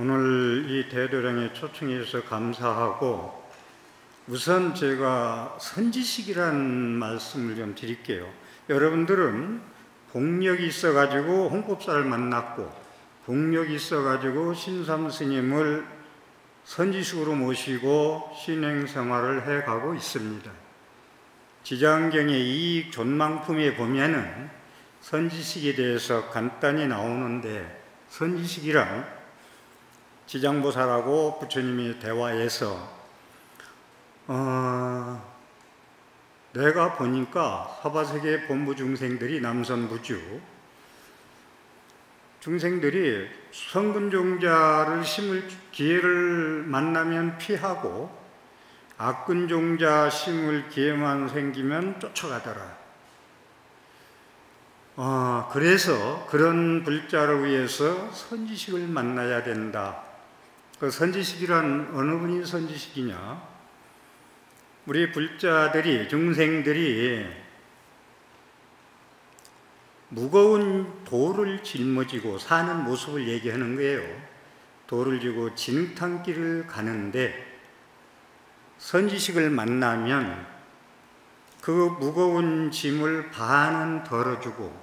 오늘 이 대도량에 초청해 주셔서 감사하고, 우선 제가 선지식이란 말씀을 좀 드릴게요. 여러분들은 복력이 있어가지고 홍법사를 만났고, 복력이 있어가지고 신삼 스님을 선지식으로 모시고 신행생활을 해가고 있습니다. 지장경의 이익 존망품에 보면은 선지식에 대해서 간단히 나오는데, 선지식이란 지장보살하고 부처님이 대화에서 내가 보니까 사바세계 본부 중생들이 남선부주 중생들이 성근종자를 심을 기회를 만나면 피하고 악근종자 심을 기회만 생기면 쫓아가더라. 그래서 그런 불자를 위해서 선지식을 만나야 된다. 그 선지식이란 어느 분이 선지식이냐? 우리 불자들이, 중생들이 무거운 돌을 짊어지고 사는 모습을 얘기하는 거예요. 돌을 지고 진흙탕길을 가는데 선지식을 만나면 그 무거운 짐을 반은 덜어주고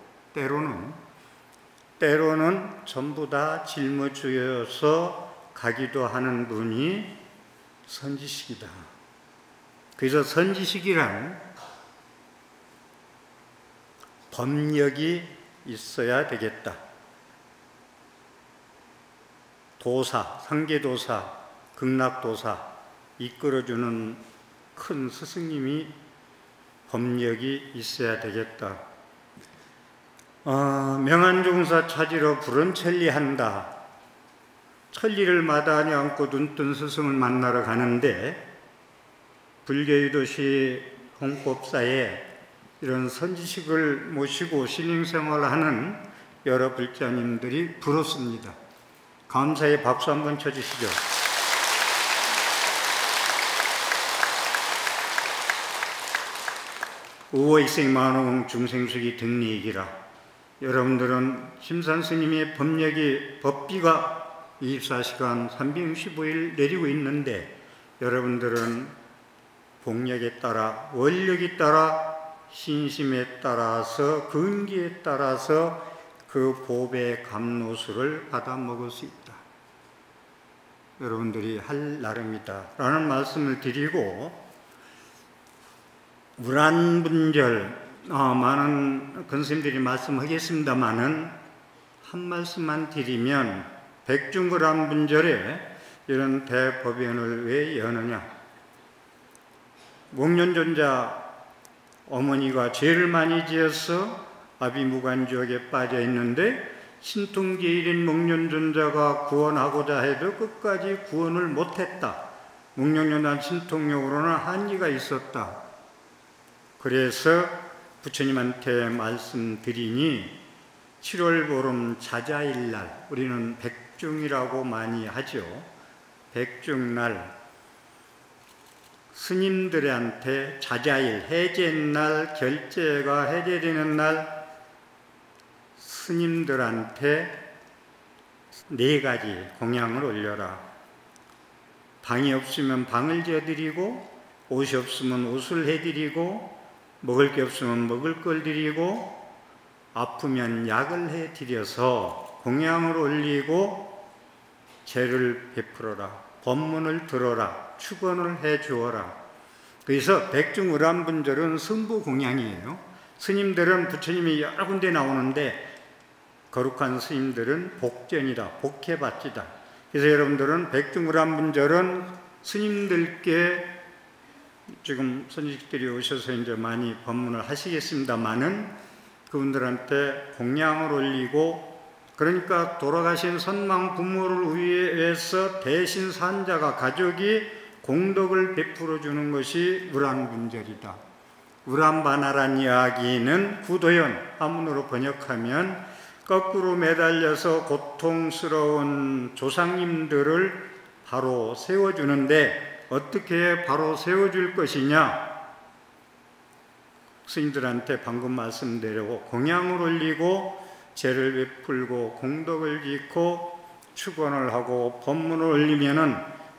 때로는 전부 다 짊어져서 가기도 하는 분이 선지식이다. 그래서 선지식이란 법력이 있어야 되겠다. 도사, 상계도사, 극락도사 이끌어주는 큰 스승님이 법력이 있어야 되겠다. 명한종사 찾으러 불언천리한다. 천리를 마다하지 않고 눈뜬 스승을 만나러 가는데, 불교의 도시 홍법사에 이런 선지식을 모시고 신행생활을 하는 여러 불자님들이 부럽습니다. 감사의 박수 한번 쳐주시죠. 우호익생 만호공 중생수기 등리이기라. 여러분들은 심산스님의 법비가 24시간 365일 내리고 있는데, 여러분들은 복력에 따라, 원력에 따라, 신심에 따라서, 근기에 따라서 그 법의 감로수를 받아 먹을 수 있다. 여러분들이 할 나름이다 라는 말씀을 드리고, 우란분절, 많은 권스님들이 말씀하겠습니다마는 한 말씀만 드리면, 백중우란분절에 이런 대법연을 왜 여느냐? 목련존자 어머니가 죄를 많이 지어서 아비무간지옥에 빠져 있는데, 신통제일인 목련존자가 구원하고자 해도 끝까지 구원을 못했다. 목련존자 신통력으로는 한계가 있었다. 그래서 부처님한테 말씀드리니 7월 보름 자자일날, 우리는 백중이라고 많이 하죠. 백중날 스님들한테 자자일, 해제날, 결제가 해제되는 날 스님들한테 4가지 공양을 올려라. 방이 없으면 방을 지어드리고, 옷이 없으면 옷을 해드리고, 먹을 게 없으면 먹을 걸 드리고, 아프면 약을 해드려서 공양을 올리고 죄를 베풀어라. 법문을 들어라. 축원을 해주어라. 그래서 백중우란분절은 승부공양이에요. 스님들은 부처님이 여러 군데 나오는데, 거룩한 스님들은 복전이다, 복해받지다. 그래서 여러분들은 백중우란분절은 스님들께, 지금 선지식들이 오셔서 이제 많이 법문을 하시겠습니다마는, 그분들한테 공양을 올리고, 그러니까 돌아가신 선망 부모를 위해서 대신 산자가, 가족이 공덕을 베풀어 주는 것이 우란분절이다. 우란바나란 이야기는 구도연, 한문으로 번역하면 거꾸로 매달려서 고통스러운 조상님들을 바로 세워주는데, 어떻게 바로 세워줄 것이냐? 스님들한테 방금 말씀드리고 공양을 올리고 죄를 베풀고 공덕을 짓고 축원을 하고 법문을 올리면은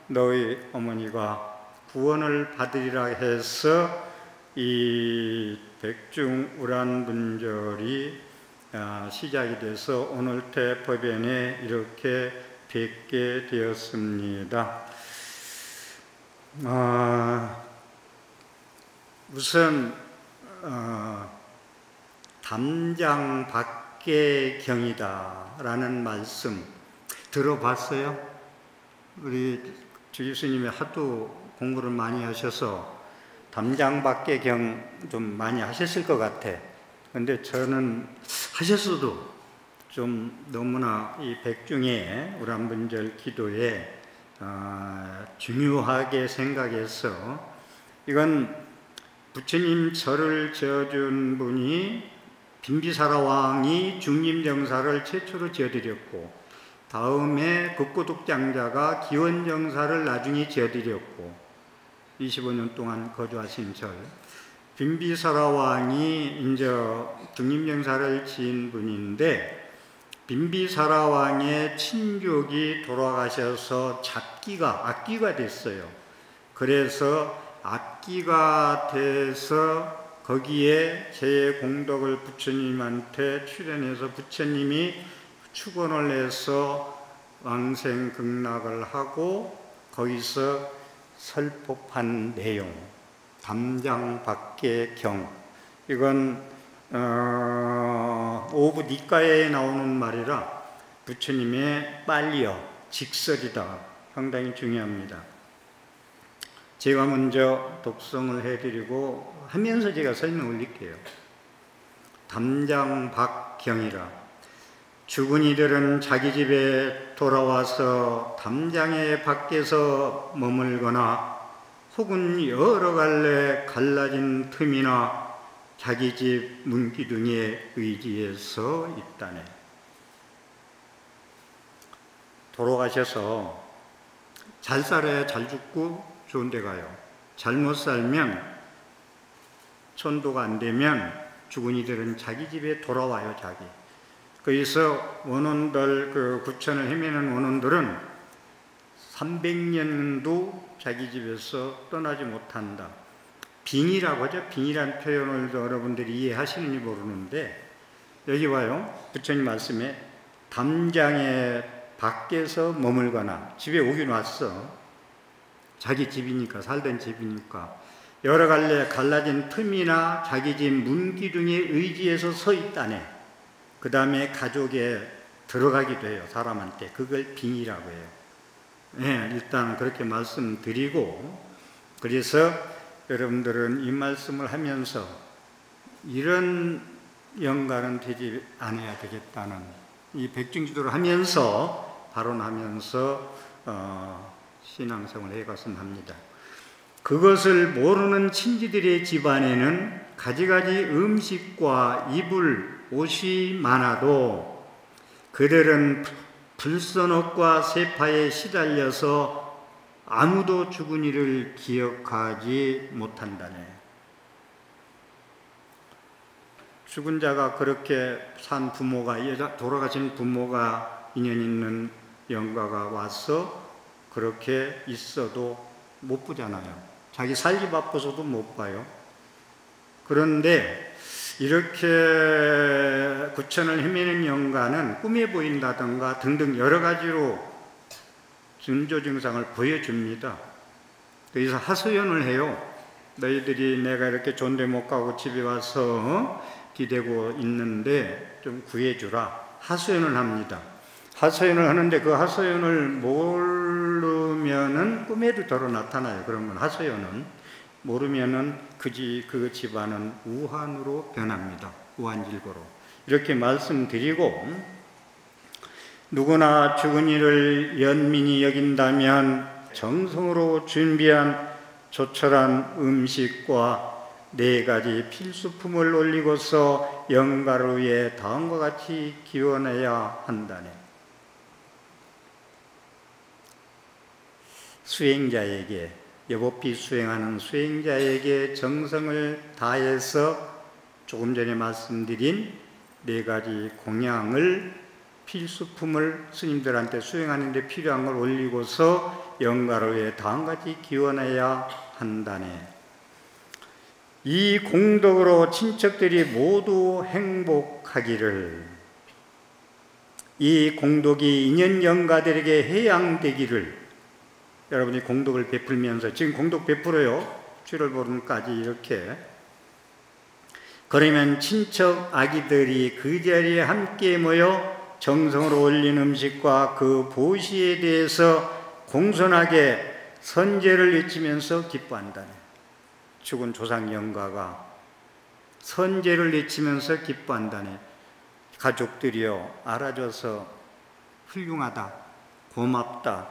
너희 어머니가 구원을 받으리라 해서 이 백중우란분절이 시작이 돼서 오늘태 법연에 이렇게 뵙게 되었습니다. 우선 담장밖의 경이다 라는 말씀 들어봤어요? 우리 주 예수님이 하도 공부를 많이 하셔서 담장밖의 경 좀 많이 하셨을 것 같아. 근데 저는 하셨어도 좀 너무나 이 백중의 우란분절 기도에 중요하게 생각해서, 이건 부처님 절을 지어준 분이 빈비사라 왕이 중림정사를 최초로 지어드렸고, 다음에 극고독장자가 기원정사를 나중에 지어드렸고 25년 동안 거주하신 절, 빈비사라 왕이 이제 중림정사를 지은 분인데, 빈비사라 왕의 친족이 돌아가셔서 악기가 됐어요. 그래서 악기가 돼서 거기에 제 공덕을 부처님한테 출연해서 부처님이 축원을 해서 왕생극락을 하고 거기서 설법한 내용, 담장밖의 경, 이건 오부 니까에 나오는 말이라 부처님의 빨리어, 직설이다. 상당히 중요합니다. 제가 먼저 독송을 해드리고 하면서 제가 설명을 올릴게요. 담장밖경이라. 죽은 이들은 자기 집에 돌아와서 담장의 밖에서 머물거나 혹은 여러 갈래 갈라진 틈이나 자기 집 문기둥에 의지해서 있다네. 돌아가셔서 잘 살아야 잘 죽고 좋은 데 가요. 잘못 살면, 천도가 안 되면 죽은 이들은 자기 집에 돌아와요. 자기. 거기서 원혼들, 구천을 헤매는 원혼들은 300년도 자기 집에서 떠나지 못한다. 빙이라고 하죠. 빙이라는 표현을 여러분들이 이해하시는지 모르는데, 여기 봐요. 부처님 말씀에 담장의 밖에서 머물거나, 집에 오긴 왔어. 자기 집이니까, 살던 집이니까. 여러 갈래 갈라진 틈이나 자기 집 문기둥에 의지해서 서 있다네. 그 다음에 가족에 들어가기도 해요. 사람한테. 그걸 빙이라고 해요. 네, 일단 그렇게 말씀드리고, 그래서 여러분들은 이 말씀을 하면서 이런 연가는 되지 않아야 되겠다는, 이 백중기도를 하면서 발언하면서 신앙생활을 해갔으면 합니다. 그것을 모르는 친지들의 집안에는 가지가지 음식과 이불, 옷이 많아도 그들은 불선옥과 세파에 시달려서 아무도 죽은 이를 기억하지 못한다네. 죽은 자가 그렇게 산 부모가, 돌아가신 부모가 인연 있는 영가가 와서 그렇게 있어도 못 보잖아요. 자기 살기 바빠서도 못 봐요. 그런데 이렇게 구천을 헤매는 영가는 꿈에 보인다든가 등등 여러 가지로 준조 증상을 보여줍니다. 그래서 하소연을 해요. 너희들이 내가 이렇게 좋은 데 못 가고 집에 와서 기대고 있는데 좀 구해주라. 하소연을 합니다. 하소연을 하는데 그 하소연을 모르면은 꿈에도 더러 나타나요. 그러면 하소연은 모르면은 그 집안은 우한으로 변합니다. 우한질고로. 이렇게 말씀드리고, 누구나 죽은 이를 연민이 여긴다면 정성으로 준비한 조촐한 음식과 4가지 필수품을 올리고서 영가를 위해 다음과 같이 기원해야 한다네. 수행자에게, 여법비 수행하는 수행자에게 정성을 다해서 조금 전에 말씀드린 4가지 공양을 필수품을 스님들한테 수행하는 데 필요한 걸 올리고서 영가를 위해 다한 가지 기원해야 한다네. 이 공덕으로 친척들이 모두 행복하기를, 이 공덕이 인연 영가들에게 해양되기를, 여러분이 공덕을 베풀면서 지금 공덕 베풀어요. 7월 보름까지 이렇게. 그러면 친척 아기들이 그 자리에 함께 모여 정성으로 올린 음식과 그 보시에 대해서 공손하게 선제를 외치면서 기뻐한다네. 죽은 조상 영가가 선제를 외치면서 기뻐한다네. 가족들이요, 알아줘서 훌륭하다, 고맙다,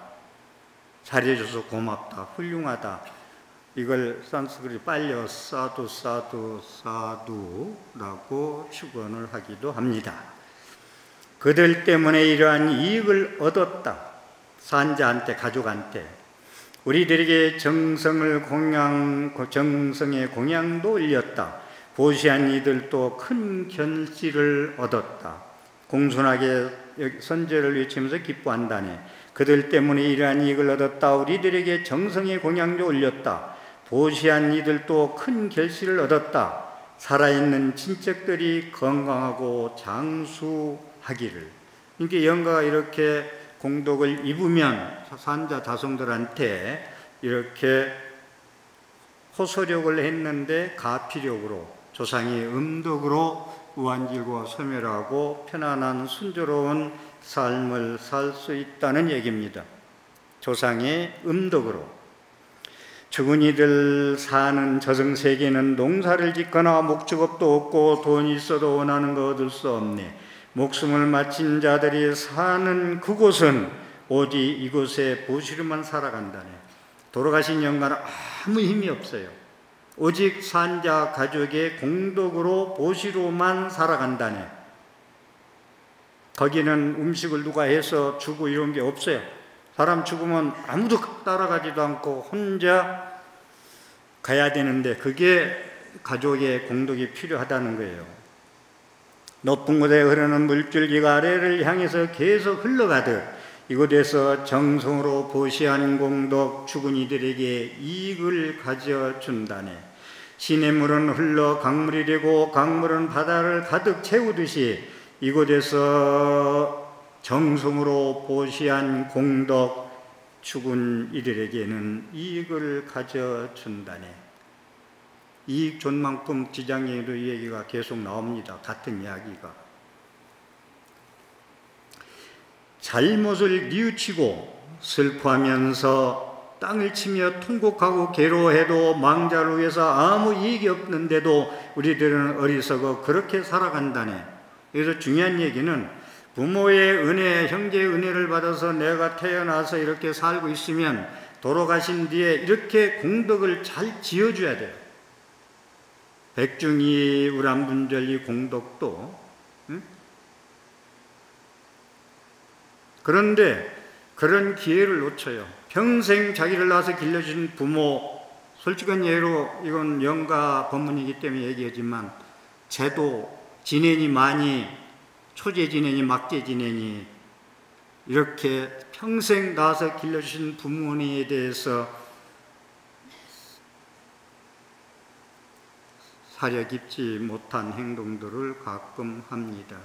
잘해줘서 고맙다, 훌륭하다, 이걸 산스크리트 빨려 사두 사두 사두라고 축원을 하기도 합니다. 그들 때문에 이러한 이익을 얻었다. 산자한테, 가족한테. 우리들에게 정성의 공양도 올렸다. 보시한 이들도 큰 견실을 얻었다. 공손하게 선제를 외치면서 기뻐한다네. 그들 때문에 이러한 이익을 얻었다. 우리들에게 정성의 공양도 올렸다. 보시한 이들도 큰 결실을 얻었다. 살아있는 친척들이 건강하고 장수하기를. 그러니까 영가가 이렇게 공덕을 입으면 산자 자손들한테 이렇게 호소력을 했는데 가피력으로, 조상이 음덕으로 우한질고 소멸하고 편안한 순조로운 삶을 살 수 있다는 얘기입니다. 조상의 음덕으로. 죽은 이들 사는 저승세계는 농사를 짓거나 목축업도 없고 돈이 있어도 원하는 거 얻을 수 없네. 목숨을 마친 자들이 사는 그곳은 오직 이곳에 보시로만 살아간다네. 돌아가신 영가는 아무 힘이 없어요. 오직 산자 가족의 공덕으로 보시로만 살아간다네. 거기는 음식을 누가 해서 주고 이런 게 없어요. 사람 죽으면 아무도 따라가지도 않고 혼자 가야 되는데 그게 가족의 공덕이 필요하다는 거예요. 높은 곳에 흐르는 물줄기가 아래를 향해서 계속 흘러가듯 이곳에서 정성으로 보시한 공덕 죽은 이들에게 이익을 가져준다네. 시냇물은 흘러 강물이 되고 강물은 바다를 가득 채우듯이 이곳에서 정성으로 보시한 공덕 죽은 이들에게는 이익을 가져준다네. 이익 존만큼 지장에도 이 얘기가 계속 나옵니다. 같은 이야기가. 잘못을 뉘우치고 슬퍼하면서 땅을 치며 통곡하고 괴로워해도 망자를 위해서 아무 이익이 없는데도 우리들은 어리석어 그렇게 살아간다네. 그래서 중요한 얘기는 부모의 은혜, 형제의 은혜를 받아서 내가 태어나서 이렇게 살고 있으면 돌아가신 뒤에 이렇게 공덕을 잘 지어줘야 돼요. 백중이 우람분절이 공덕도. 그런데 그런 기회를 놓쳐요. 평생 자기를 낳아서 길러준 부모, 솔직한 예로 이건 영가 법문이기 때문에 얘기하지만 제도, 지내니 많이, 초제 지내니 막제 지내니 이렇게 평생 낳아서 길러주신 부모님에 대해서 사려 깊지 못한 행동들을 가끔 합니다.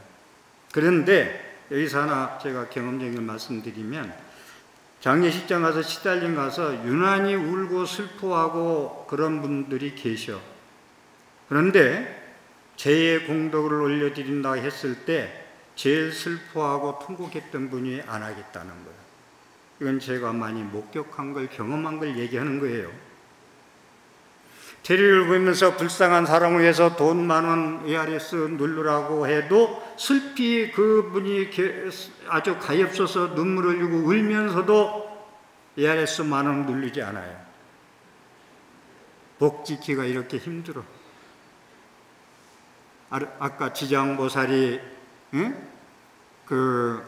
그런데 여기서 하나 제가 경험적인 걸 말씀드리면 장례식장 가서 시달림 가서 유난히 울고 슬퍼하고 그런 분들이 계셔. 그런데 제의 공덕을 올려드린다 했을 때 제일 슬퍼하고 통곡했던 분이 안 하겠다는 거예요. 이건 제가 많이 목격한 걸, 경험한 걸 얘기하는 거예요. 테레비를 보면서 불쌍한 사람을 위해서 돈 10,000원 ARS 누르라고 해도 슬피 그분이 아주 가엾어서 눈물 흘리고 울면서도 ARS 10,000원 누르지 않아요. 복 지키기가 이렇게 힘들어. 아까 지장보살이 그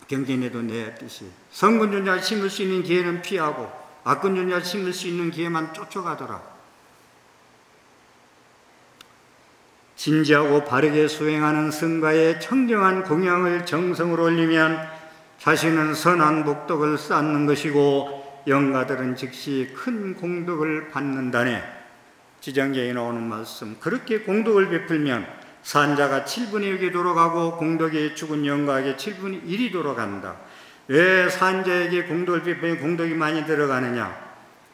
경전에도 내었듯이 성근존자 심을 수 있는 기회는 피하고 악근존자 심을 수 있는 기회만 쫓아가더라. 진지하고 바르게 수행하는 승가의 청정한 공양을 정성으로 올리면 자신은 선한 복덕을 쌓는 것이고 영가들은 즉시 큰 공덕을 받는다네. 지장경에 나오는 말씀, 그렇게 공덕을 베풀면 산자가 7분의 6이 돌아가고 공덕이 죽은 영가에게 7분의 1이 돌아간다. 왜 산자에게 공덕을 베풀면 공덕이 많이 들어가느냐?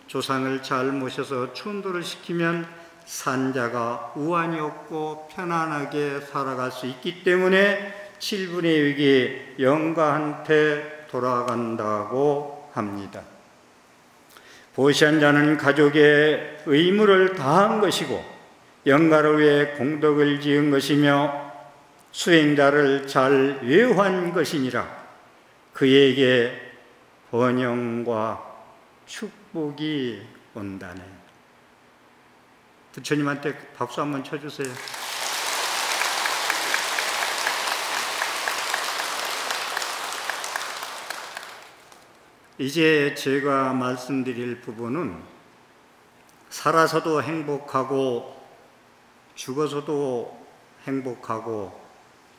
조상을 잘 모셔서 충돌을 시키면 산자가 우환이 없고 편안하게 살아갈 수 있기 때문에 7분의 6이 영가한테 돌아간다고 합니다. 보시한 자는 가족의 의무를 다한 것이고 영가를 위해 공덕을 지은 것이며 수행자를 잘 외화한 것이니라. 그에게 번영과 축복이 온다네. 부처님한테 박수 한번 쳐주세요. 이제 제가 말씀드릴 부분은 살아서도 행복하고 죽어서도 행복하고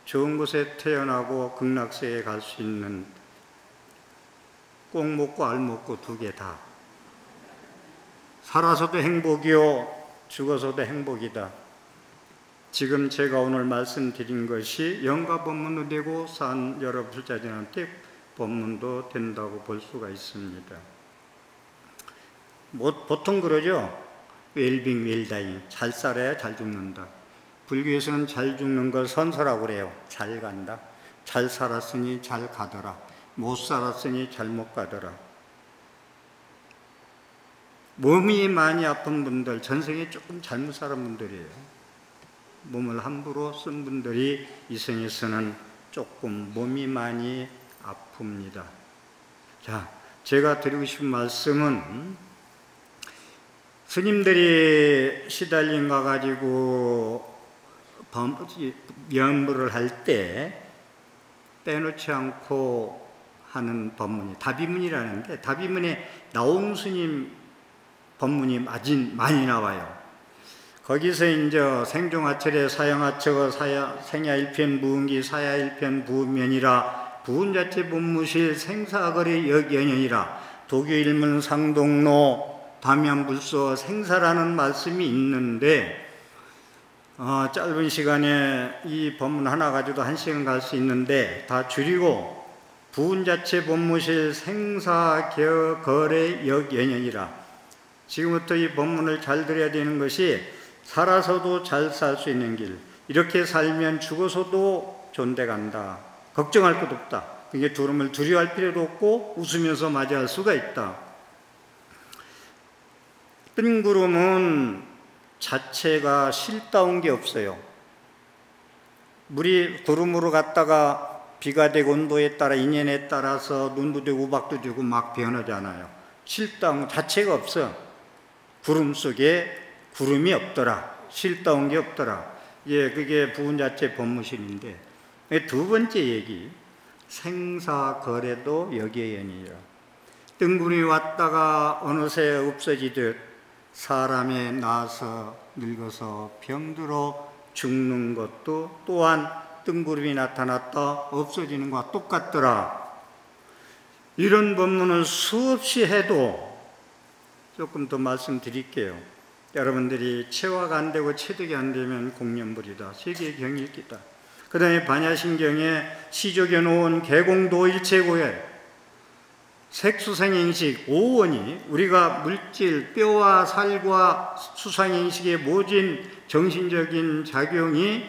좋은 곳에 태어나고 극락세에 갈 수 있는 꼭 먹고 알 먹고 두 개 다. 살아서도 행복이요 죽어서도 행복이다. 지금 제가 오늘 말씀드린 것이 영가 법문도 되고 산 여러 불자들한테 법문도 된다고 볼 수가 있습니다. 보통 그러죠. 웰빙 웰다잉, 잘 살아야 잘 죽는다. 불교에서는 잘 죽는 걸 선서라고 그래요. 잘 간다. 잘 살았으니 잘 가더라. 못 살았으니 잘 못 가더라. 몸이 많이 아픈 분들, 전생에 조금 잘못 살은 분들이에요. 몸을 함부로 쓴 분들이 이 생에서는 조금 몸이 많이 아픕니다. 자, 제가 드리고 싶은 말씀은 스님들이 시달림 가가지고 연부를 할 때 빼놓지 않고 하는 법문이 다비문이라는데, 다비문에 나홍스님 법문이 많이 나와요. 거기서 이제 생종하철에 사형하처가 생야일편 무은기 사야일편 부면이라 부은자체 본무실 생사거래 역연연이라 도교일문 상동로 담양불서 생사라는 말씀이 있는데, 짧은 시간에 이 법문 하나 가지고도 1시간 갈 수 있는데 다 줄이고 부은자체 본무실 생사거래 역연연이라, 지금부터 이 법문을 잘 들어야 되는 것이 살아서도 잘 살 수 있는 길, 이렇게 살면 죽어서도 존대 간다. 걱정할 것도 없다. 이게 두름을 두려워할 필요도 없고 웃으면서 맞이할 수가 있다. 뜬구름은 자체가 실다운 게 없어요. 물이 구름으로 갔다가 비가 되고 온도에 따라 인연에 따라서 눈도 되고 우박도 되고 막 변하잖아요. 실다운 자체가 없어. 구름 속에 구름이 없더라. 실다운 게 없더라. 예, 그게 부은자체 법무실인데, 두 번째 얘기, 생사거래도 역연이라. 뜬구름이 왔다가 어느새 없어지듯 사람에 나서 늙어서 병들어 죽는 것도 또한 뜬구름이 나타났다 없어지는 것과 똑같더라. 이런 법문을 수없이 해도 조금 더 말씀드릴게요. 여러분들이 체화가 안 되고 체득이 안 되면 공연불이다. 세계의 경일기다. 그 다음에 반야신경에 시족에 놓은 개공도 일체고에 색수생행식 5원이 우리가 물질, 뼈와 살과 수상행식의 모진 정신적인 작용이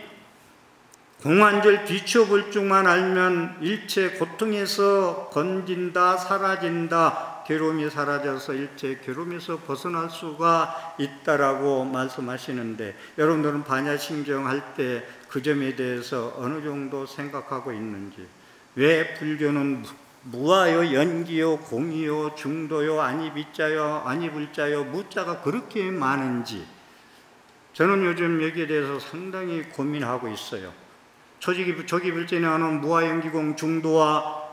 공안절 비춰볼 줄만 알면 일체 고통에서 건진다, 사라진다, 괴로움이 사라져서 일체 괴로움에서 벗어날 수가 있다라고 말씀하시는데, 여러분들은 반야신경 할 때 그 점에 대해서 어느 정도 생각하고 있는지, 왜 불교는 무아요, 연기요, 공이요, 중도요, 아니비자요, 아니불자요, 무자가 그렇게 많은지, 저는 요즘 여기에 대해서 상당히 고민하고 있어요. 조기불전에 하는 무아연기공 중도와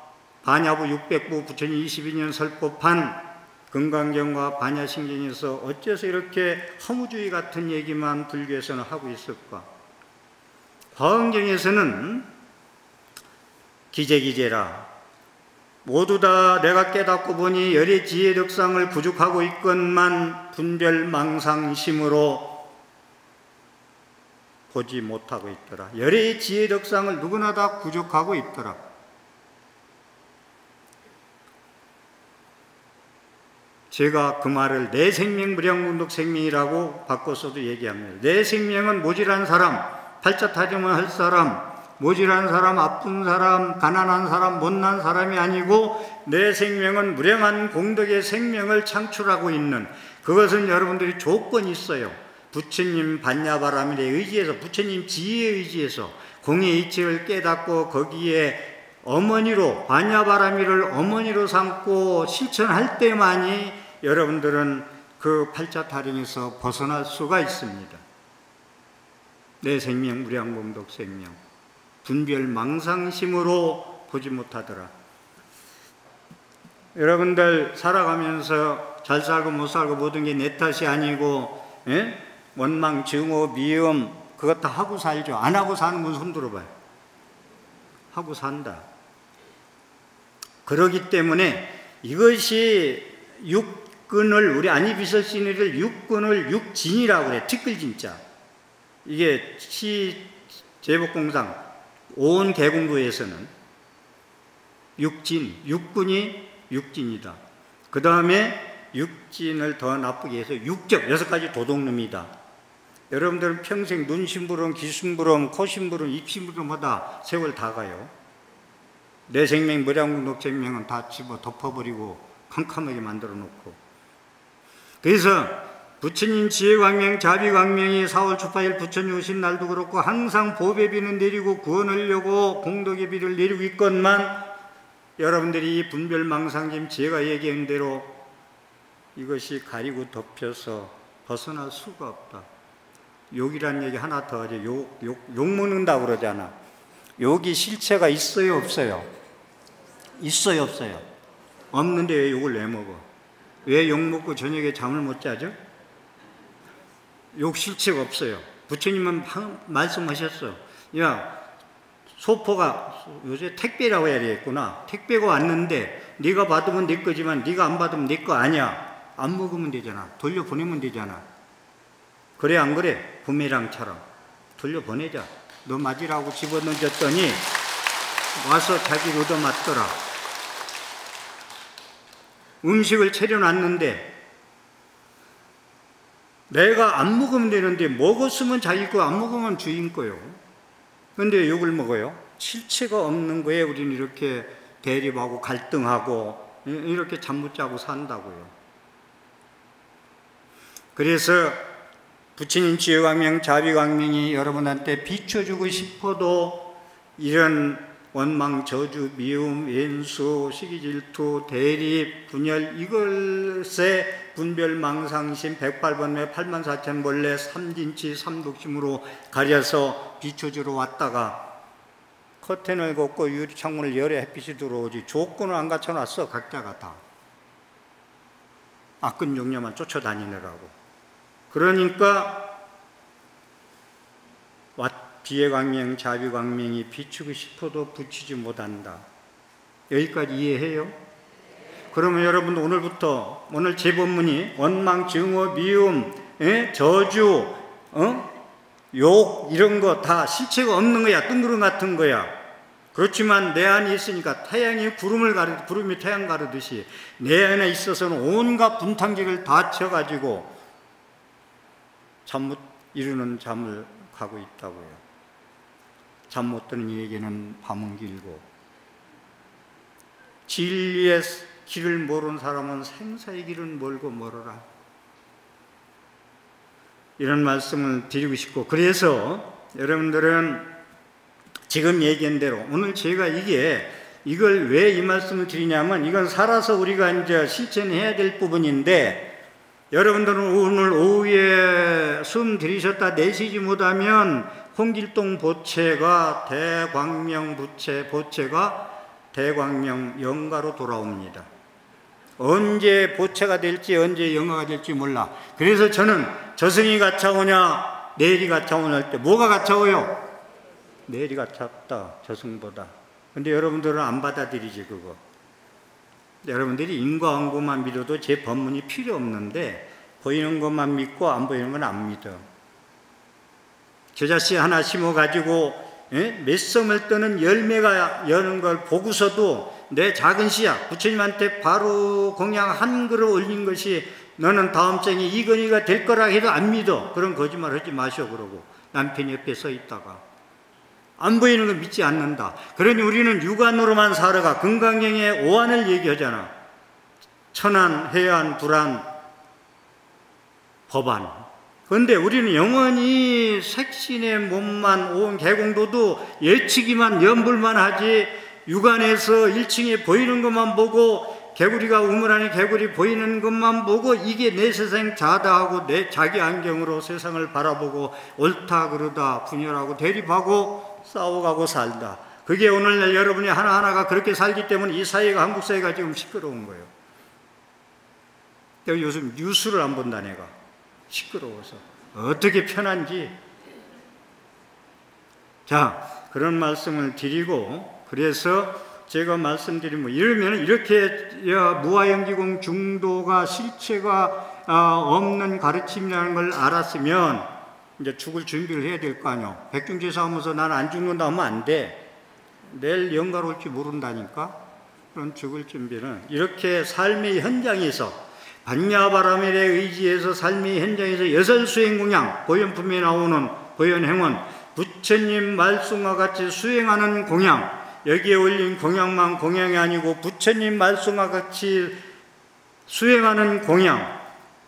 반야부 600부 부처님 22년 설법한 금강경과 반야신경에서 어째서 이렇게 허무주의 같은 얘기만 불교에서는 하고 있을까? 화엄경에서는 기재기재라 모두 다 내가 깨닫고 보니 열의 지혜 덕상을 부족하고 있건만 분별망상심으로 보지 못하고 있더라. 열의 지혜 덕상을 누구나 다 부족하고 있더라. 제가 그 말을 내 생명 무량문독 생명이라고 바꿔서도 얘기합니다. 내 생명은 모질한 사람, 팔자타령을 할 사람, 모질한 사람, 아픈 사람, 가난한 사람, 못난 사람이 아니고 내 생명은 무량한 공덕의 생명을 창출하고 있는, 그것은 여러분들이 조건이 있어요. 부처님 반야바라밀에 의지해서, 부처님 지혜에 의지해서 공의 이치를 깨닫고 거기에 어머니로, 반야바라밀을 어머니로 삼고 실천할 때만이 여러분들은 그 팔자타령에서 벗어날 수가 있습니다. 내 생명 무량공덕 생명, 분별망상심으로 보지 못하더라. 여러분들 살아가면서 잘 살고 못 살고 모든 게 내 탓이 아니고, 예? 원망, 증오, 미움 그것 다 하고 살죠. 안 하고 사는 분 손 들어봐요. 하고 산다. 그러기 때문에 이것이 육근을, 우리 안이비설신의를 육근을 육진이라고 그래. 티끌진자. 이게 시제복공상 온 개공부에서는 육진, 육근이 육진이다. 그 다음에 육진을 더 나쁘게 해서 육적, 6가지 도둑놈이다. 여러분들은 평생 눈 심부름, 귀 심부름, 코 심부름, 입 심부름하다 세월 다 가요. 내 생명, 무량공덕 생명은 다 집어 덮어버리고 캄캄하게 만들어 놓고. 그래서 부처님 지혜광명, 자비광명이 4월 초파일 부처님 오신 날도 그렇고 항상 보배의 비는 내리고 구원하려고 공덕의 비를 내리고 있건만 여러분들이 이 분별망상심 제가 얘기한 대로 이것이 가리고 덮여서 벗어날 수가 없다. 욕이라는 얘기 하나 더 하죠. 욕 먹는다고 그러잖아. 욕이 실체가 있어요, 없어요? 있어요, 없어요? 없는데 왜 욕을 왜 먹어? 왜 욕 먹고 저녁에 잠을 못 자죠? 욕 실체가 없어요. 부처님은 말씀하셨어. 야, 소포가 요새 택배라고 해야 되겠구나. 택배가 왔는데 네가 받으면 네 거지만 네가 안 받으면 네 거 아니야. 안 먹으면 되잖아. 돌려보내면 되잖아. 그래 안 그래? 부메랑처럼 돌려보내자. 너 맞으라고 집어넣어줬더니 와서 자기 얻어맞더라. 음식을 차려놨는데 내가 안 먹으면 되는데 먹었으면 자기 거, 안 먹으면 주인 거요. 근데 욕을 먹어요? 실체가 없는 거에 우리는 이렇게 대립하고 갈등하고 이렇게 잠 못 자고 산다고요. 그래서 부처님 지혜광명, 자비광명이 여러분한테 비춰주고 싶어도 이런 원망, 저주, 미움, 왼수, 시기질투, 대립, 분열, 이것에 분별망상심 108번뇌 84,000본래 삼진치 삼독심으로 가려서 비춰주러 왔다가 커튼을 걷고 유리창문을 열어 햇빛이 들어오지 조건을 안 갖춰놨어. 각자가 다 악근 용녀만 쫓아다니느라고. 그러니까 지혜광명, 자비광명이 비추고 싶어도 비추지 못한다. 여기까지 이해해요? 그러면 여러분 오늘부터, 오늘 제 본문이 원망, 증오, 미움, 저주, 욕 이런 거 다 실체가 없는 거야. 뜬구름 같은 거야. 그렇지만 내 안에 있으니까 태양이 구름이 태양 가르듯이 내 안에 있어서는 온갖 분탕기를 다 쳐가지고 잠 못 이루는 잠을 가고 있다고요. 잠 못 드는 이에게는 밤은 길고 진리의 길을 모르는 사람은 생사의 길은 멀고 멀어라. 이런 말씀을 드리고 싶고, 그래서 여러분들은 지금 얘기한 대로 오늘 제가 이걸 왜 이 말씀을 드리냐면 이건 살아서 우리가 이제 실천해야 될 부분인데 여러분들은 오늘 오후에 숨 들이셨다 내쉬지 못하면 홍길동 보채가 대광명 보채가 대광명 영가로 돌아옵니다. 언제 보채가 될지 언제 영가가 될지 몰라. 그래서 저는 저승이 갇혀오냐 내일이 갇혀오냐 할 때 뭐가 갇혀오요? 내리가 작다, 저승보다. 근데 여러분들은 안 받아들이지, 그거. 여러분들이 인과응보만 믿어도 제 법문이 필요 없는데 보이는 것만 믿고 안 보이는 건 안 믿어. 겨자씨 하나 심어가지고 몇 성을 뜨는 열매가 여는 걸 보고서도 내 작은 씨야, 부처님한테 바로 공양 한 그릇 올린 것이 너는 다음 생에 이건희가 될 거라 해도 안 믿어. 그런 거짓말 하지 마시오. 그러고 남편이 옆에 서 있다가 안 보이는 거 믿지 않는다. 그러니 우리는 육안으로만 살아가. 금강경에 오한을 얘기하잖아. 천안, 해안, 불안, 법안. 그런데 우리는 영원히 색신의 몸만 온 개공도도 예치기만 연불만 하지, 육안에서 1층에 보이는 것만 보고, 개구리가 우물 안에 개구리 보이는 것만 보고 이게 내 세상 자다하고 내 자기 안경으로 세상을 바라보고 옳다 그르다 분열하고 대립하고 싸워가고 살다. 그게 오늘날 여러분이 하나하나가 그렇게 살기 때문에 이 사회가, 한국 사회가 지금 시끄러운 거예요. 요즘 뉴스를 안 본다 내가. 시끄러워서. 어떻게 편한지. 자, 그런 말씀을 드리고, 그래서 제가 말씀드린 이러면 이렇게 무아연기공 중도가 실체가 없는 가르침이라는 걸 알았으면 이제 죽을 준비를 해야 될 거 아니요. 백중제사 하면서 난 안 죽는다 하면 안 돼. 내일 영가로 올지 모른다니까. 그런 죽을 준비는 이렇게 삶의 현장에서, 반야바라밀의 의지에서 삶의 현장에서 여설수행공양, 보현품에 나오는 보현행원, 부처님 말씀과 같이 수행하는 공양, 여기에 올린 공양만 공양이 아니고 부처님 말씀과 같이 수행하는 공양,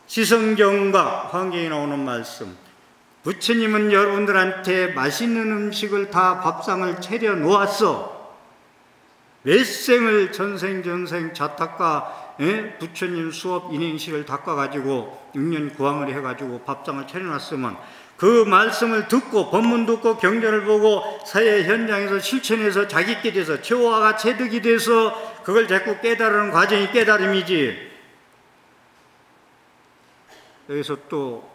시성경과 환경에 나오는 말씀. 부처님은 여러분들한테 맛있는 음식을 다 밥상을 차려 놓았어. 몇 생을 전생 자탁과 부처님 수업 인행식을 닦아가지고 6년 구항을 해가지고 밥상을 차려놨으면 그 말씀을 듣고 법문 듣고 경전을 보고 사회 현장에서 실천해서 자기께 돼서 최후화가 체득이 돼서 그걸 자꾸 깨달은 과정이 깨달음이지. 여기서 또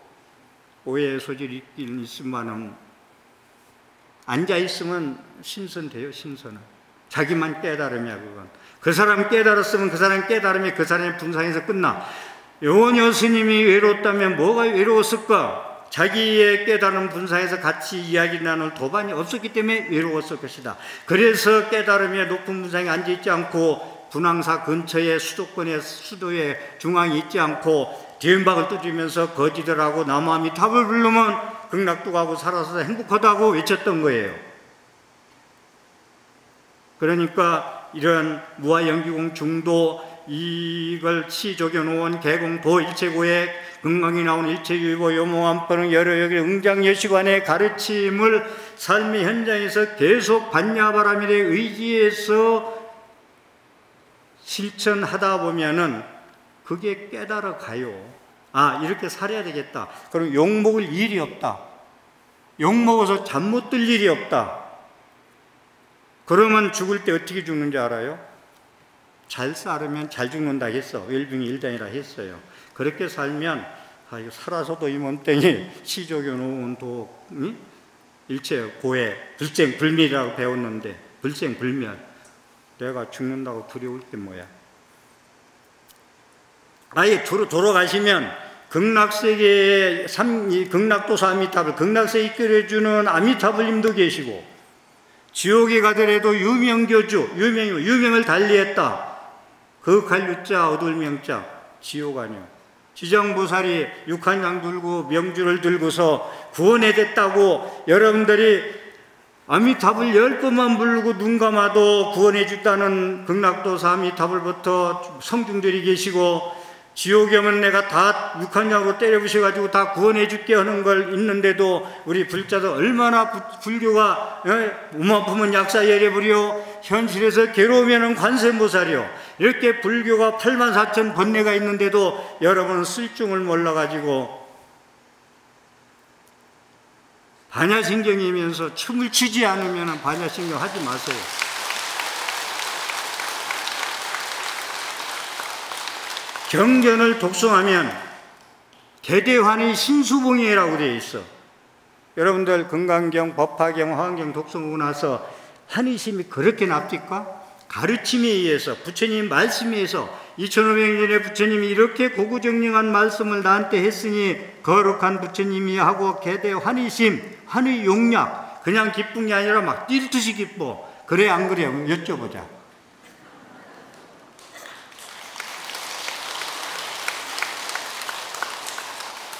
오해의 소질이 있긴 있지만은 앉아있으면 신선돼요. 신선은 자기만 깨달음이야. 그건 그 사람 깨달았으면 그 사람 깨달음이 그 사람의 분상에서 끝나. 요원여 스님이 외로웠다면 뭐가 외로웠을까? 자기의 깨달은 분상에서 같이 이야기 나눌 도반이 없었기 때문에 외로웠을 것이다. 그래서 깨달음의 높은 분상에 앉아있지 않고 분황사 근처에 수도의 중앙에 있지 않고 뒤음박을 두드리면서 거지들하고 나무아미탑을 부르면 극락도 가고 살아서 행복하다고 외쳤던 거예요. 그러니까 이런 무아연기공 중도, 이걸 시조견오원 개공도 일체고액 금강이 나온 일체유보 요몽안법은 여러 여기 응장여시관의 가르침을 삶의 현장에서 계속 반야바라밀의 의지에서 실천하다 보면은 그게 깨달아 가요. 아, 이렇게 살아야 되겠다. 그럼 욕먹을 일이 없다. 욕먹어서 잠 못 들 일이 없다. 그러면 죽을 때 어떻게 죽는지 알아요? 잘 살으면 잘 죽는다 했어. 일중이 일단이라 했어요. 그렇게 살면 이거 살아서도 이 몸뚱이 시조견오원도 일체 고해 불생불멸이라고 배웠는데 불생불멸. 내가 죽는다고 두려울 게 뭐야. 아예 돌아가시면 극락세계의 극락도사 아미타불, 극락세에 이끌어주는 아미타불님도 계시고, 지옥에 가더라도 유명을 달리했다. 그 갈유자 얻을 명자 지옥 아니요. 지정보살이 육한장 들고 명주를 들고서 구원해줬다고 여러분들이 아미타불 10번만 부르고 눈 감아도 구원해줬다는 극락도사 아미타불부터 성중들이 계시고, 지옥에 오면 내가 다 육한장으로 때려부셔가지고 다 구원해줄게 하는 걸 있는데도 우리 불자도 얼마나 불교가 우마품은 약사예례불이요 현실에서 괴로우면 관세음보살이요 이렇게 불교가 84,000 번뇌가 있는데도 여러분은 쓸 줄을 몰라가지고 반야신경이면서 춤을 추지 않으면 반야신경 하지 마세요. 경전을 독송하면 대대환의 신수봉이라고 되어 있어. 여러분들 건강경, 법화경, 화엄경 독송하고 나서 한의심이 그렇게 납니까? 가르침에 의해서, 부처님 말씀에 의해서 2500년에 부처님이 이렇게 고구정령한 말씀을 나한테 했으니 거룩한 부처님이 하고 개대 환희심, 환희 용약, 그냥 기쁜 게 아니라 막 뛸 듯이 기뻐. 그래 안 그래? 여쭤보자.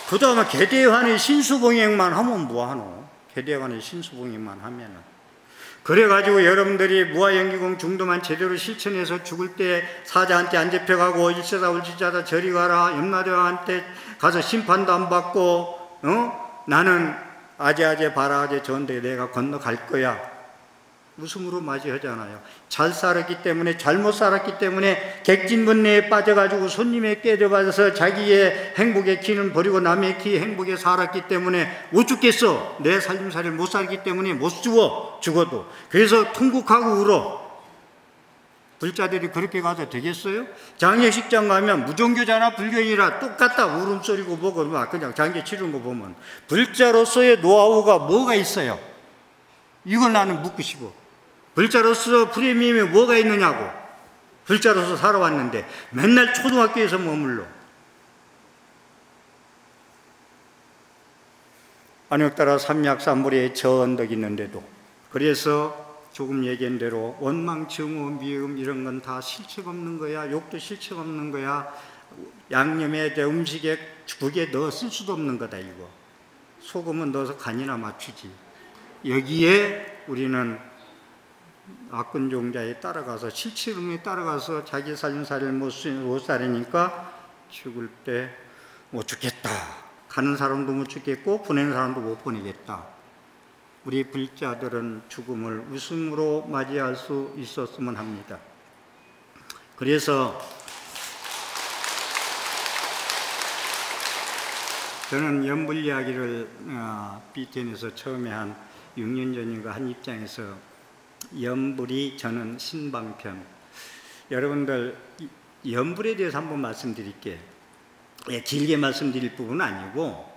그 다음에 개대환의 신수봉행만 하면 뭐하노? 개대환의 신수봉행만 하면은. 그래가지고 여러분들이 무아연기공 중도만 제대로 실천해서 죽을 때 사자한테 안 잡혀가고 일세다 울지자다 저리 가라, 염라대왕한테 가서 심판도 안 받고, 나는 아재아재 바라아재 좋은데 내가 건너갈 거야. 웃음으로 맞이하잖아요. 잘 살았기 때문에, 잘못 살았기 때문에 객진분내에 빠져가지고 손님에 깨져가서 자기의 행복의 키는 버리고 남의 키 행복에 살았기 때문에 못 죽겠어. 내 살림살이를 못 살기 때문에 못 죽어. 죽어도. 그래서 통곡하고 울어. 불자들이 그렇게 가도 되겠어요? 장례식장 가면 무종교자나 불교인이라 똑같다. 울음소리고 뭐고 막 그냥 장례 치르는 거 보면 불자로서의 노하우가 뭐가 있어요? 이걸 나는 묻고 싶어. 불자로서 프리미엄이 뭐가 있느냐고. 불자로서 살아왔는데 맨날 초등학교에서 머물러. 안역따라 삼약삼불에 저 언덕이 있는데도, 그래서 조금 얘기한 대로 원망, 증오, 미움 이런 건 다 실책 없는 거야. 욕도 실책 없는 거야. 양념에 대 음식에 국에 넣어 쓸 수도 없는 거다 이거. 소금은 넣어서 간이나 맞추지. 여기에 우리는 악근종자에 따라가서 실체론에 따라가서 자기 살림살이를 못 살으니까 죽을 때 못 죽겠다. 가는 사람도 못 죽겠고 보내는 사람도 못 보내겠다. 우리 불자들은 죽음을 웃음으로 맞이할 수 있었으면 합니다. 그래서 저는 연불 이야기를 BTN에서 처음에 한 6년 전인가 한 입장에서 연불이 저는 신방편. 여러분들 연불에 대해서 한번 말씀드릴게요. 길게 말씀드릴 부분은 아니고,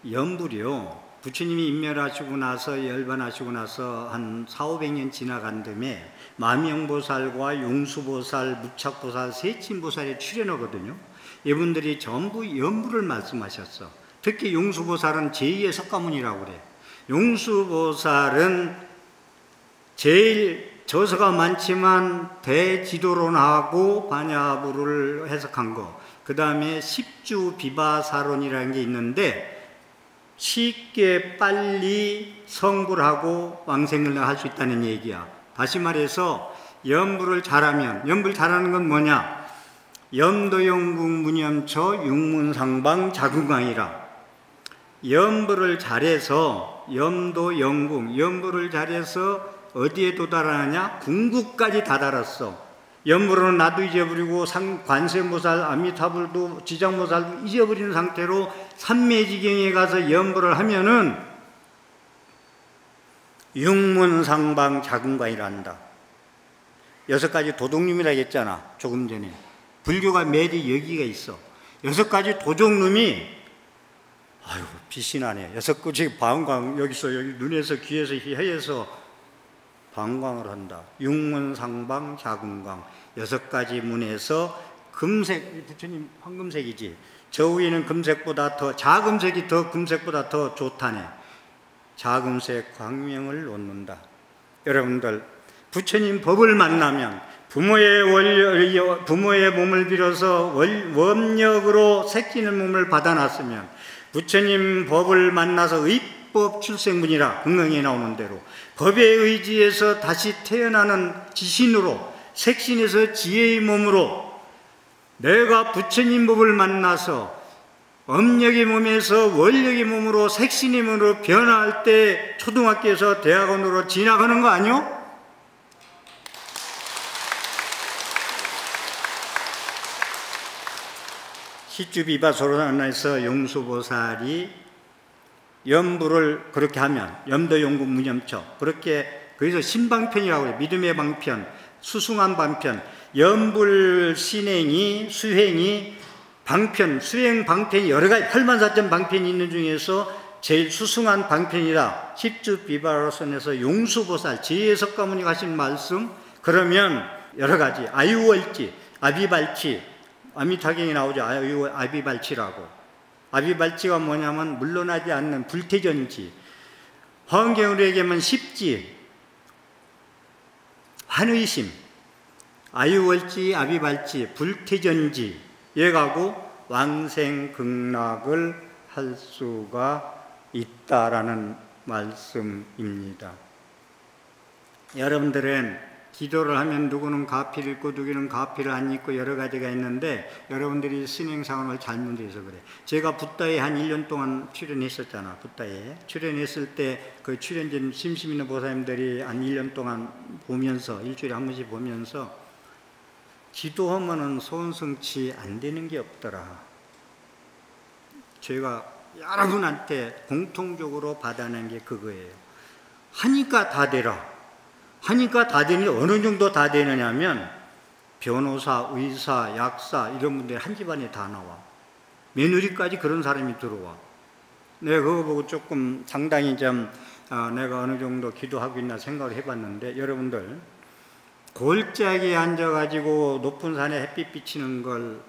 연불이요, 부처님이 인멸하시고 나서 열반하시고 나서 한 400~500년 지나간 다음에 마명보살과 용수보살, 무착보살, 세친보살이 출연하거든요. 이분들이 전부 연불을 말씀하셨어. 특히 용수보살은 제2의 석가모니라고 그래. 용수보살은 제일 저서가 많지만 대지도론하고 반야부를 해석한 거, 그 다음에 십주비바사론이라는 게 있는데 쉽게 빨리 성불하고 왕생을 할 수 있다는 얘기야. 다시 말해서 연불을 잘하면, 연불 잘하는 건 뭐냐? 염도영궁 무념처 육문상방 자궁강이라. 연불을 잘해서 염도영궁, 연불을 잘해서 어디에 도달하느냐? 궁극까지 다다랐어. 연불은 나도 잊어버리고 관세음보살, 아미타불도, 지장보살도 잊어버리는 상태로 삼매지경에 가서 연불을 하면은 육문상방 자궁관이란다. 6가지 도둑놈이라고 했잖아 조금 전에. 불교가 매리 여기가 있어. 6가지 도둑놈이, 아유 빛이 나네. 6가지 방광, 여기서 여기 눈에서 귀에서 혀에서 방광을 한다. 육문상방 자궁광. 6가지 문에서 금색, 부처님 황금색이지. 저 위에는 금색보다 더, 자금색이 더 금색보다 더 좋다네. 자금색 광명을 놓는다. 여러분들, 부처님 법을 만나면 부모의 몸을 빌어서 원력으로 새끼는 몸을 받아놨으면 부처님 법을 만나서 의법 출생문이라 금강에 나오는 대로 법에 의지해서 다시 태어나는 지신으로, 색신에서 지혜의 몸으로 내가 부처님 법을 만나서 엄력의 몸에서 원력의 몸으로, 색신의 몸으로 변화할 때 초등학교에서 대학원으로 지나가는 거 아니요? 십주비바소론에서 용수보살이 연불을 그렇게 하면, 염도용궁 무념처, 그렇게, 그래서 신방편이라고 해요. 믿음의 방편, 수승한 방편, 연불 신행이, 수행이, 방편, 수행 방편이 여러 가지 84점 방편이 있는 중에서 제일 수승한 방편이다. 십주비바로선에서 용수보살 제예석 가모니가 하신 말씀, 그러면 여러 가지 아유월지, 아비발치, 아미타경에 나오죠. 아비발치라고. 아비발치가 뭐냐면 물러나지 않는 불태전지, 화엄경으로 얘기하면 십지, 환의심, 아유월지, 아비발치, 불태전지, 얘가고 왕생극락을 할 수가 있다라는 말씀입니다. 여러분들은 기도를 하면 누구는 가피를 읽고 누구는 가피를 안 읽고 여러 가지가 있는데, 여러분들이 신행상을 잘못해서 그래. 제가 붓다에 한 1년 동안 출연했었잖아. 붓다에 출연했을 때 그 출연진 심심 있는 보살님들이 한 1년 동안 보면서, 일주일에 한 번씩 보면서, 기도하면은 소원성취 안 되는 게 없더라. 제가 여러분한테 공통적으로 받아낸 게 그거예요. 하니까 다 되라. 하니까 다 되니 어느 정도 다 되느냐면, 변호사, 의사, 약사 이런 분들이 한 집안에 다 나와. 며느리까지 그런 사람이 들어와. 내가 그거 보고 조금 상당히 좀 내가 어느 정도 기도하고 있나 생각을 해봤는데, 여러분들 골짜기에 앉아가지고 높은 산에 햇빛 비치는 걸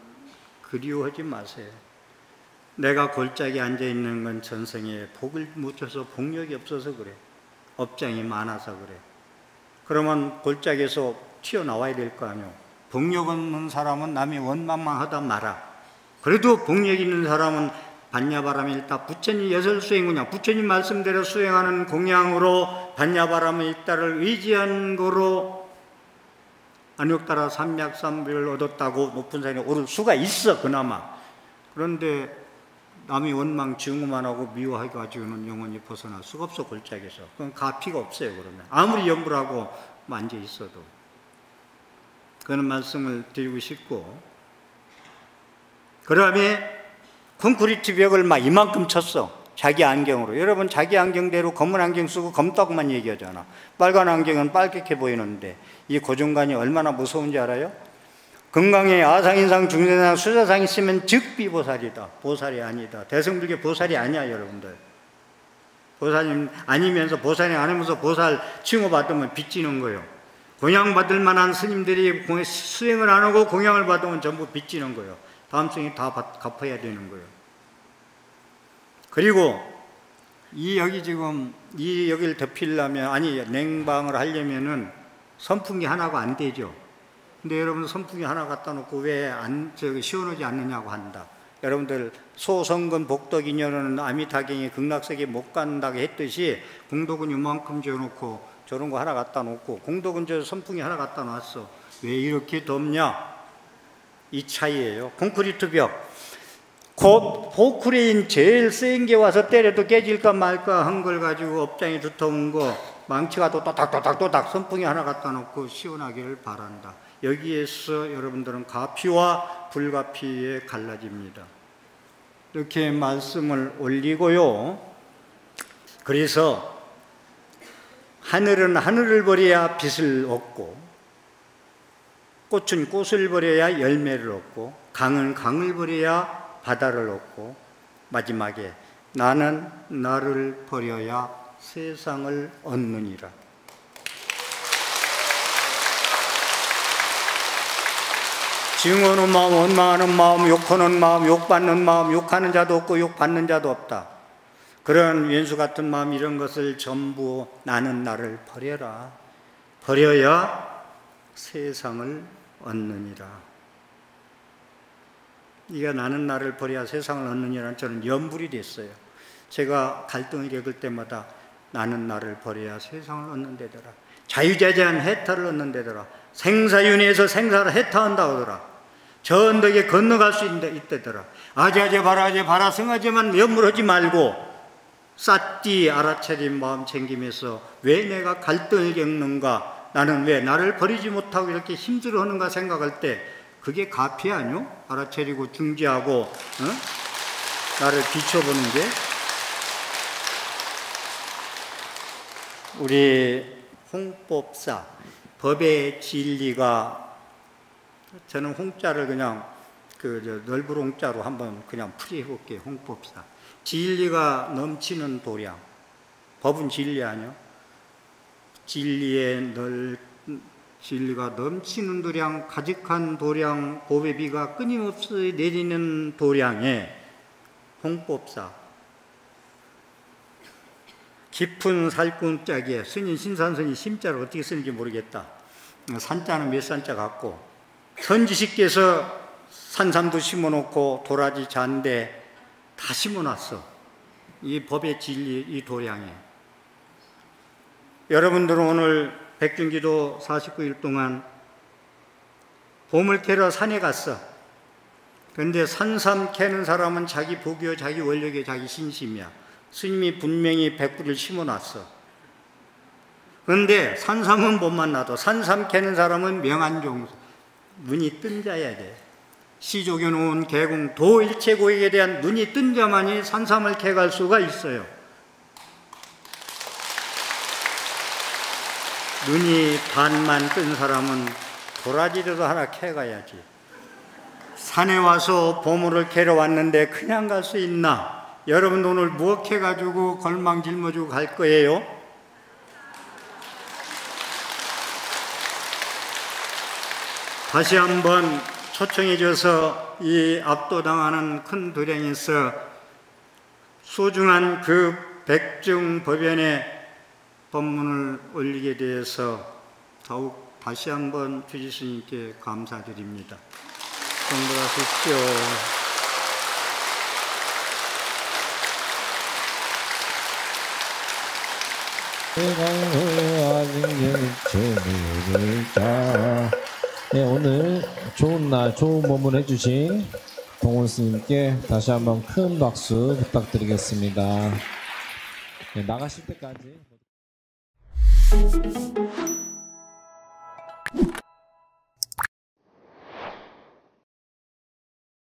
그리워하지 마세요. 내가 골짜기에 앉아있는 건 전생에 복을 못 줘서, 복력이 없어서 그래. 업장이 많아서 그래. 그러면 골짜기에서 튀어나와야 될 거 아니오. 복력 없는 사람은 남이 원망만 하다 마라. 그래도 복력 있는 사람은 반야바람이 일다 부처님 예설수행구냐, 부처님 말씀대로 수행하는 공양으로 반야바람의 일다를 의지한 거로 안욕따라 삼맥삼비를 얻었다고 높은 산에 오를 수가 있어, 그나마. 그런데 남이 원망 증오만 하고 미워해가지고는 영원히 벗어날 수가 없어, 골짜기에서. 그건 가피가 없어요, 그러면. 아무리 염불 하고 앉아 있어도. 그런 말씀을 드리고 싶고, 그 다음에 콘크리트 벽을 막 이만큼 쳤어. 자기 안경으로. 여러분, 자기 안경대로 검은 안경 쓰고 검다고만 얘기하잖아. 빨간 안경은 빨갛게 보이는데, 이 고정관이 얼마나 무서운지 알아요? 건강에 아상인상, 중생상, 수자상 있으면 즉비보살이다. 보살이 아니다. 대승불교 보살이 아니야, 여러분들. 보살님 아니면서, 보살이 아니면서 보살 칭호받으면 빚지는 거예요. 공양 받을 만한 스님들이 수행을 안 하고 공양을 받으면 전부 빚지는 거예요. 다음 생에 다 갚아야 되는 거예요. 그리고 여기를 덮이려면, 아니 냉방을 하려면은 선풍기 하나가 안 되죠. 근데 여러분, 선풍기 하나 갖다 놓고 왜 시원하지 않느냐고 한다. 여러분들 소성근 복덕인연은 아미타경에 극락세계 못 간다고 했듯이, 공덕은 이만큼 지어놓고 저런 거 하나 갖다 놓고, 공덕은 저 선풍기 하나 갖다 놨어. 왜 이렇게 덥냐? 이 차이예요. 콘크리트 벽, 곧 포크레인 제일 센 게 와서 때려도 깨질까 말까 한 걸 가지고 업장이 두터운 거, 망치가 또 또닥또닥또닥 선풍기 하나 갖다 놓고 시원하기를 바란다. 여기에서 여러분들은 가피와 불가피에 갈라집니다. 이렇게 말씀을 올리고요. 그래서 하늘은 하늘을 버려야 빛을 얻고, 꽃은 꽃을 버려야 열매를 얻고, 강은 강을 버려야 바다를 얻고, 마지막에 나는 나를 버려야 세상을 얻느니라. 증오하는 마음, 원망하는 마음, 욕하는 마음, 욕받는 마음, 욕하는 자도 없고 욕받는 자도 없다. 그런 왼수 같은 마음, 이런 것을 전부 나는 나를 버려라. 버려야 세상을 얻느니라. 이가 나는 나를 버려야 세상을 얻느니라는 저는 염불이 됐어요. 제가 갈등을 겪을 때마다 나는 나를 버려야 세상을 얻는 데더라. 자유자재한 해탈을 얻는 데더라. 생사윤회에서 생사를 해탈한다 하더라. 저 언덕에 건너갈 수 있다더라. 아재아재 바라 승하지만 염불하지 말고 쌌디 알아차린 마음 챙기면서, 왜 내가 갈등을 겪는가, 나는 왜 나를 버리지 못하고 이렇게 힘들어하는가 생각할 때, 그게 가피 아니요? 알아차리고 중지하고 나를 비춰보는 게. 우리 홍법사, 법의 진리가, 저는 홍자를 그냥 넓으롱자로 한번 그냥 풀이해 볼게요. 홍법사. 진리가 넘치는 도량. 법은 진리 아니요? 진리가 넘치는 도량, 가득한 도량, 법의 비가 끊임없이 내리는 도량에 홍법사. 깊은 살구자기에 스님 신산선이 심자를 어떻게 쓰는지 모르겠다. 산자는 몇 산자 같고, 선지식께서 산삼도 심어놓고 도라지 잔데 다 심어놨어. 이 법의 진리, 이 도량에. 여러분들은 오늘 백중기도 49일 동안 봄을 캐러 산에 갔어. 그런데 산삼 캐는 사람은 자기 복이요, 자기 원력이요, 자기 신심이야. 스님이 분명히 백구를 심어놨어. 그런데 산삼은 못 만나도 산삼 캐는 사람은 명안종, 눈이 뜬 자야 돼. 시족에 놓은 개공 도일체고액에 대한 눈이 뜬 자만이 산삼을 캐갈 수가 있어요. 눈이 반만 뜬 사람은 도라지라도 하나 캐가야지. 산에 와서 보물을 캐러 왔는데 그냥 갈 수 있나? 여러분 오늘 무엇 캐가지고 걸망 짊어지고 갈 거예요? 다시 한번 초청해줘서 이 압도당하는 큰 도량에서 소중한 그 백중법연의 법문을 올리게 되어서 더욱 다시 한번 주지스님께 감사드립니다. 공부하십시오. 네, 오늘 좋은 날, 좋은 법문 해주신 동원 스님께 다시 한번 큰 박수 부탁드리겠습니다. 네, 나가실 때까지.